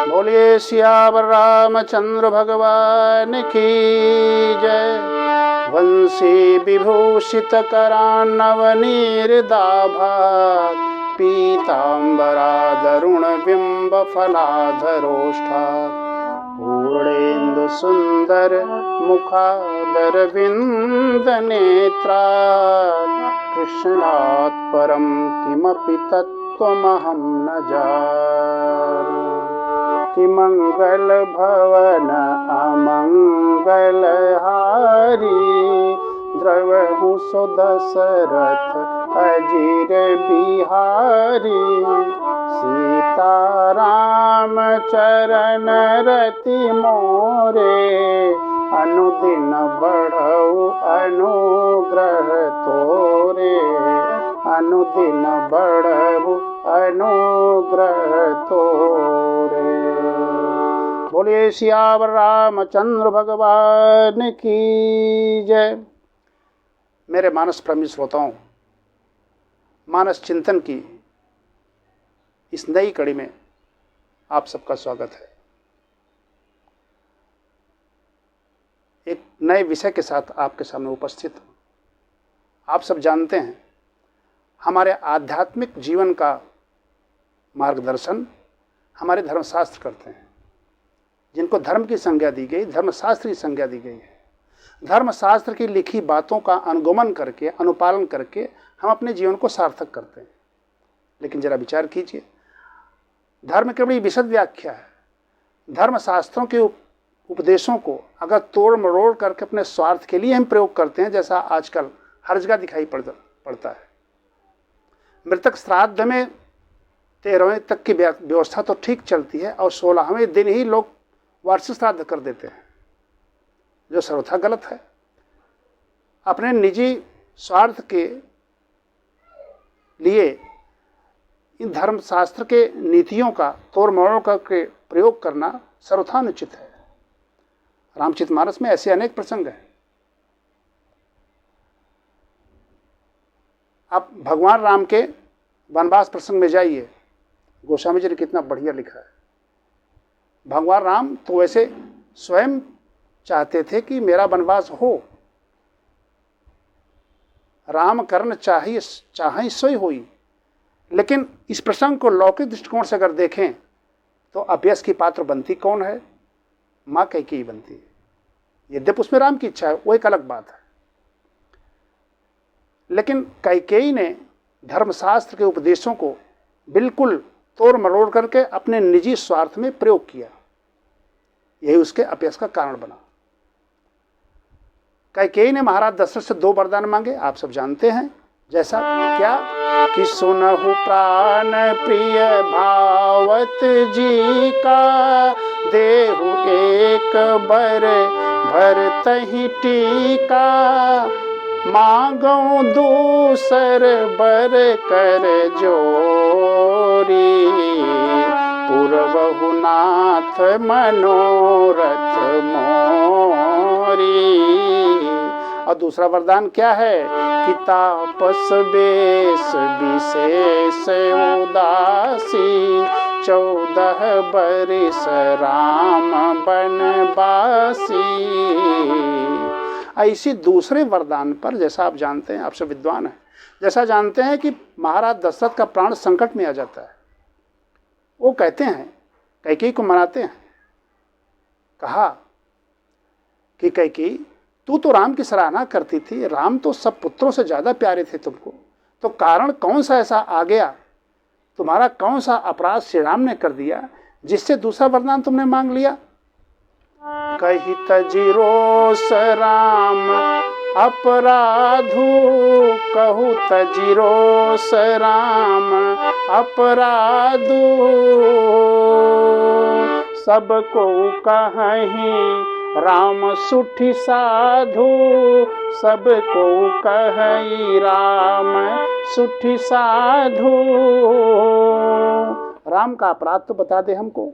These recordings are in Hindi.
बोलिए सियावर रामचंद्र भगवान की जय। वंशी विभूषित करान्नवनीर्दाभात् पीताम्बरादरुण बिंब फलाधरोष्ठात् पूर्णेन्दु सुंदर मुखादर विंद नेत्रात् कृष्णात् परम किमपि तत्त्वमहं न जाने। कि मंगल भवन अमंगल हारी द्रवहु सो दशरथ अजीर बिहारी। सीताराम चरण रति मोरे अनुदिन बढ़ऊ अनुग्रह तोरे। अनुदिन बढ़ऊ अनुग्रह तोरे। बोलिए सियावर रामचंद्र भगवान की जय। मेरे मानस प्रेमी श्रोताओं, मानस चिंतन की इस नई कड़ी में आप सबका स्वागत है। एक नए विषय के साथ आपके सामने उपस्थित हूँ। आप सब जानते हैं, हमारे आध्यात्मिक जीवन का मार्गदर्शन हमारे धर्मशास्त्र करते हैं, जिनको धर्म की संज्ञा दी गई, धर्मशास्त्र की संज्ञा दी गई है। धर्मशास्त्र की लिखी बातों का अनुगमन करके, अनुपालन करके हम अपने जीवन को सार्थक करते हैं। लेकिन जरा विचार कीजिए, धर्म की बड़ी विशद व्याख्या है। धर्मशास्त्रों के उपदेशों को अगर तोड़ मरोड़ करके अपने स्वार्थ के लिए हम प्रयोग करते हैं, जैसा आजकल हर जगह दिखाई पड़ता है। मृतक श्राद्ध में 13वें तक की व्यवस्था तो ठीक चलती है और 16वें दिन ही लोग वार्षिक श्राद्ध कर देते हैं, जो सर्वथा गलत है। अपने निजी स्वार्थ के लिए इन धर्मशास्त्र के नीतियों का तोड़ मरोड़ करके प्रयोग करना सर्वथा अनुचित है। रामचरितमानस में ऐसे अनेक प्रसंग हैं। आप भगवान राम के वनवास प्रसंग में जाइए, गोस्वामी जी ने कितना बढ़िया लिखा है। भगवान राम तो वैसे स्वयं चाहते थे कि मेरा वनवास हो। राम कर्ण चाहे सोई होई। लेकिन इस प्रसंग को लौकिक दृष्टिकोण से अगर देखें तो अपयश की पात्र बनती कौन है? माँ कैकेयी बनती है। यद्यपि उसमें राम की इच्छा है, वो एक अलग बात है। लेकिन कैकेयी ने धर्मशास्त्र के उपदेशों को बिल्कुल तोड़ मरोड़ करके अपने निजी स्वार्थ में प्रयोग किया। यही उसके अपयश का कारण बना। कैकेयी ने महाराज दशरथ से 2 वरदान मांगे, आप सब जानते हैं। जैसा क्या कि सुनहु प्राण प्रिय भावत जी का, देहु एक बर भरतहि टीका। मांगो दूसर बर कर जोरी, पूर्वहु नाथ मनोरथ मोरी। और दूसरा वरदान क्या है कि तापस बेश विशेष उदासी, 14 बरिस राम बनवासी। ऐसी दूसरे वरदान पर, जैसा आप जानते हैं, आप सब विद्वान हैं, जैसा जानते हैं कि महाराज दशरथ का प्राण संकट में आ जाता है। वो कहते हैं, कैकेयी को मनाते हैं, कहा कि कैकेयी तू तो राम की सराहना करती थी, राम तो सब पुत्रों से ज़्यादा प्यारे थे तुमको, तो कारण कौन सा ऐसा आ गया, तुम्हारा कौन सा अपराध श्री राम ने कर दिया जिससे दूसरा वरदान तुमने मांग लिया? कही तजिरोस राम अपराधु, कहू तजिरोस राम अपराधु। सबको कहीं राम सुठी साधु, सबको कही राम सुठी साधु। राम का अपराध तो बता दे हमको।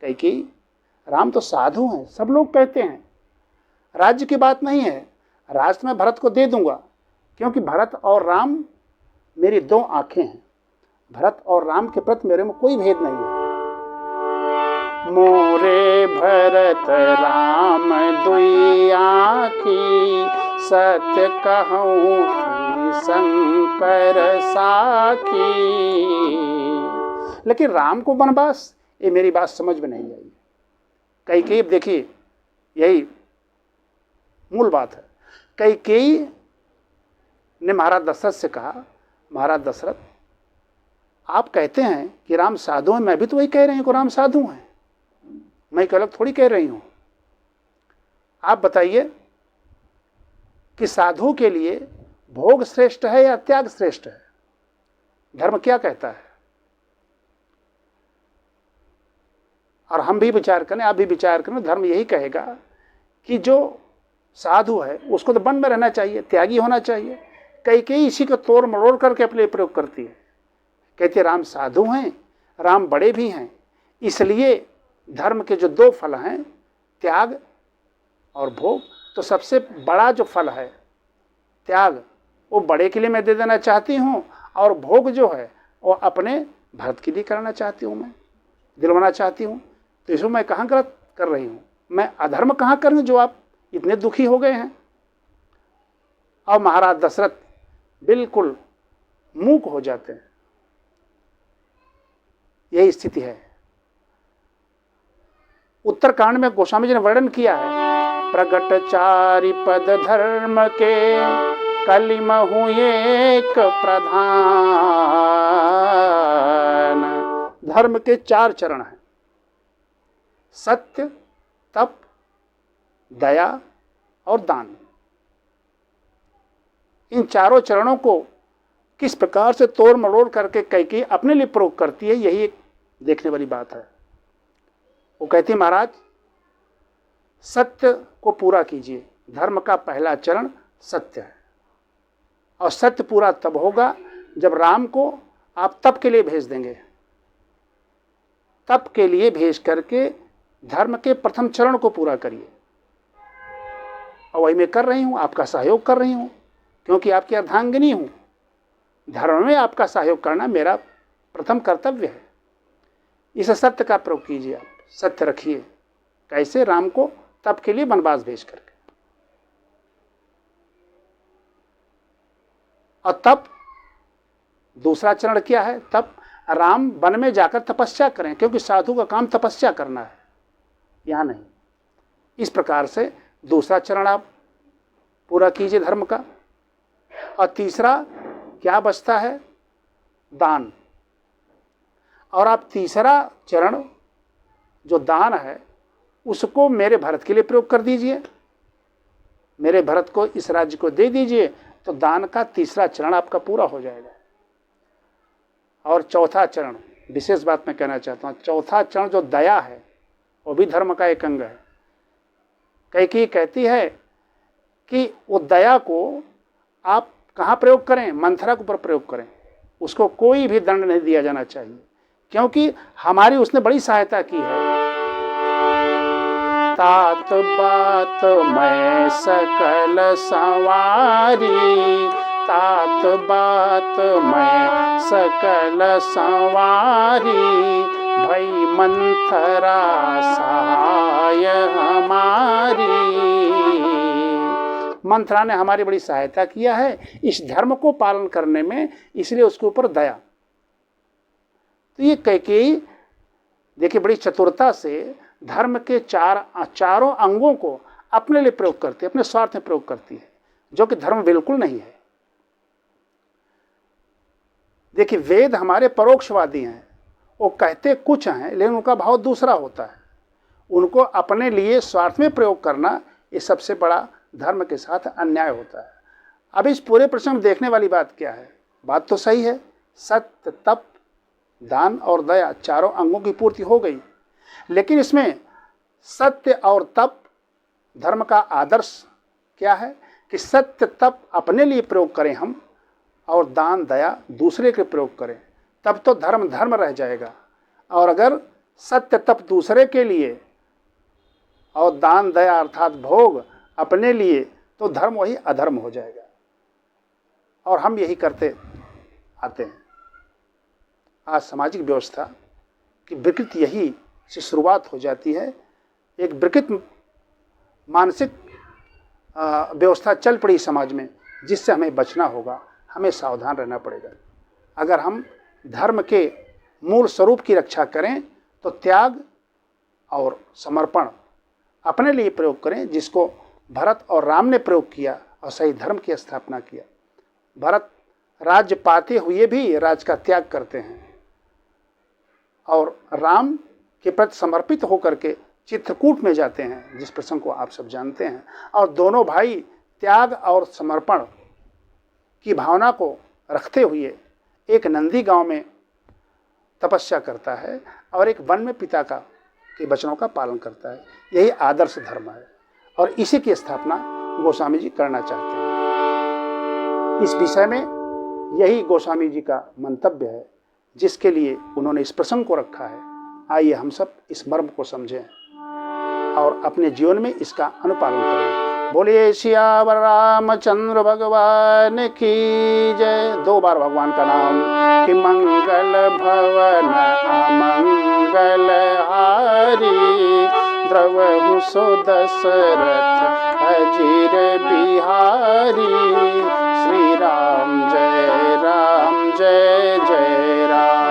कैकेयी, राम तो साधु हैं, सब लोग कहते हैं। राज्य की बात नहीं है, राज मैं भरत को दे दूंगा, क्योंकि भरत और राम मेरी 2 आंखें हैं। भरत और राम के प्रति मेरे में कोई भेद नहीं है। मोरे भरत राम दुई आँखी, सत्य कहूँ शंकर साखी। लेकिन राम को वनवास, ये मेरी बात समझ में नहीं आई। कैकेयी, देखिए यही मूल बात है। कैकेयी ने महाराज दशरथ से कहा, महाराज दशरथ आप कहते हैं कि राम साधु हैं, मैं भी तो वही कह रही हूँ कि राम साधु हैं, मैं एक अलग थोड़ी कह रही हूँ। आप बताइए कि साधु के लिए भोग श्रेष्ठ है या त्याग श्रेष्ठ है? धर्म क्या कहता है? और हम भी विचार करें, आप भी विचार करें, धर्म यही कहेगा कि जो साधु है उसको तो वन में रहना चाहिए, त्यागी होना चाहिए। कैकेयी इसी को तोड़ मरोड़ करके अपने प्रयोग करती है। कहते राम साधु हैं, राम बड़े भी हैं, इसलिए धर्म के जो दो फल हैं, त्याग और भोग, तो सबसे बड़ा जो फल है त्याग, वो बड़े के लिए मैं दे देना चाहती हूँ, और भोग जो है वो अपने भरत के लिए करना चाहती हूँ, मैं दिलवाना चाहती हूँ। तो इसमें मैं कहाँ गलत कर रही हूँ? मैं अधर्म कहाँ कर रही हूँ जो आप इतने दुखी हो गए हैं? और महाराज दशरथ बिल्कुल मूक हो जाते हैं। यही स्थिति है। उत्तरकांड में गोस्वामी जी ने वर्णन किया है, प्रगट चारि पद धर्म के, कलिमहु एक प्रधान। धर्म के 4 चरण हैं, सत्य, तप, दया और दान। इन चारों चरणों को किस प्रकार से तोड़ मरोड़ करके कैकेयी अपने लिए प्रयोग करती है, यही एक देखने वाली बात है। वो कहती महाराज सत्य को पूरा कीजिए, धर्म का पहला चरण सत्य है, और सत्य पूरा तब होगा जब राम को आप तप के लिए भेज देंगे। तप के लिए भेज करके धर्म के प्रथम चरण को पूरा करिए, और वही मैं कर रही हूँ, आपका सहयोग कर रही हूँ, क्योंकि आपकी अर्धांगिनी हूँ। धर्म में आपका सहयोग करना मेरा प्रथम कर्तव्य है। इस सत्य का प्रयोग कीजिए, आप सत्य रखिए। कैसे? राम को तप के लिए वनवास भेज करके। और तप दूसरा चरण क्या है? तप राम वन में जाकर तपस्या करें, क्योंकि साधु का काम तपस्या करना है, यहाँ नहीं। इस प्रकार से दूसरा चरण आप पूरा कीजिए धर्म का। और तीसरा क्या बचता है? दान। और आप तीसरा चरण जो दान है उसको मेरे भरत के लिए प्रयोग कर दीजिए, मेरे भरत को इस राज्य को दे दीजिए, तो दान का तीसरा चरण आपका पूरा हो जाएगा। और चौथा चरण, विशेष बात मैं कहना चाहता हूँ, चौथा चरण जो दया है वो भी धर्म का एक अंग है। कैकेयी कहती है कि वो दया को आप कहाँ प्रयोग करें? मंथरा के ऊपर प्रयोग करें, उसको कोई भी दंड नहीं दिया जाना चाहिए, क्योंकि हमारी उसने बड़ी सहायता की है। तात बात मैं सकल संवारी, तात बात मैं सकल संवारी, भई मंथरा सहाय हमारी। मंथरा ने हमारी बड़ी सहायता किया है इस धर्म को पालन करने में, इसलिए उसके ऊपर दया। तो ये कैकेयी देखिए बड़ी चतुरता से धर्म के चारों अंगों को अपने लिए प्रयोग करती है, अपने स्वार्थ में प्रयोग करती है, जो कि धर्म बिल्कुल नहीं है। देखिए वेद हमारे परोक्षवादी हैं, वो कहते कुछ हैं लेकिन उनका भाव दूसरा होता है। उनको अपने लिए स्वार्थ में प्रयोग करना ये सबसे बड़ा धर्म के साथ अन्याय होता है। अब इस पूरे प्रश्न में देखने वाली बात क्या है? बात तो सही है, सत्य, तप, दान और दया चारों अंगों की पूर्ति हो गई, लेकिन इसमें सत्य और तप धर्म का आदर्श क्या है कि सत्य तप अपने लिए प्रयोग करें हम, और दान दया दूसरे के प्रयोग करें, तब तो धर्म धर्म रह जाएगा। और अगर सत्य तप दूसरे के लिए और दान दया अर्थात भोग अपने लिए, तो धर्म वही अधर्म हो जाएगा। और हम यही करते आते हैं। आज सामाजिक व्यवस्था की विकृति यही से शुरुआत हो जाती है। एक विकृत मानसिक व्यवस्था चल पड़ी समाज में, जिससे हमें बचना होगा, हमें सावधान रहना पड़ेगा। अगर हम धर्म के मूल स्वरूप की रक्षा करें तो त्याग और समर्पण अपने लिए प्रयोग करें, जिसको भरत और राम ने प्रयोग किया और सही धर्म की स्थापना किया। भरत राज्य पाते हुए भी राज का त्याग करते हैं और राम के प्रति समर्पित होकर के चित्रकूट में जाते हैं, जिस प्रसंग को आप सब जानते हैं। और दोनों भाई त्याग और समर्पण की भावना को रखते हुए एक नंदी गांव में तपस्या करता है और एक वन में पिता के वचनों का पालन करता है। यही आदर्श धर्म है और इसी की स्थापना गोस्वामी जी करना चाहते हैं। इस विषय में यही गोस्वामी जी का मंतव्य है, जिसके लिए उन्होंने इस प्रसंग को रखा है। आइए हम सब इस मर्म को समझें और अपने जीवन में इसका अनुपालन करें। बोलिए सियावर रामचंद्र भगवान की जय। 2 बार भगवान का नाम। कि मंगल भवन अमंगल हारी, द्रवहु सो दशरथ अजीर बिहारी। श्री राम जय जय राम।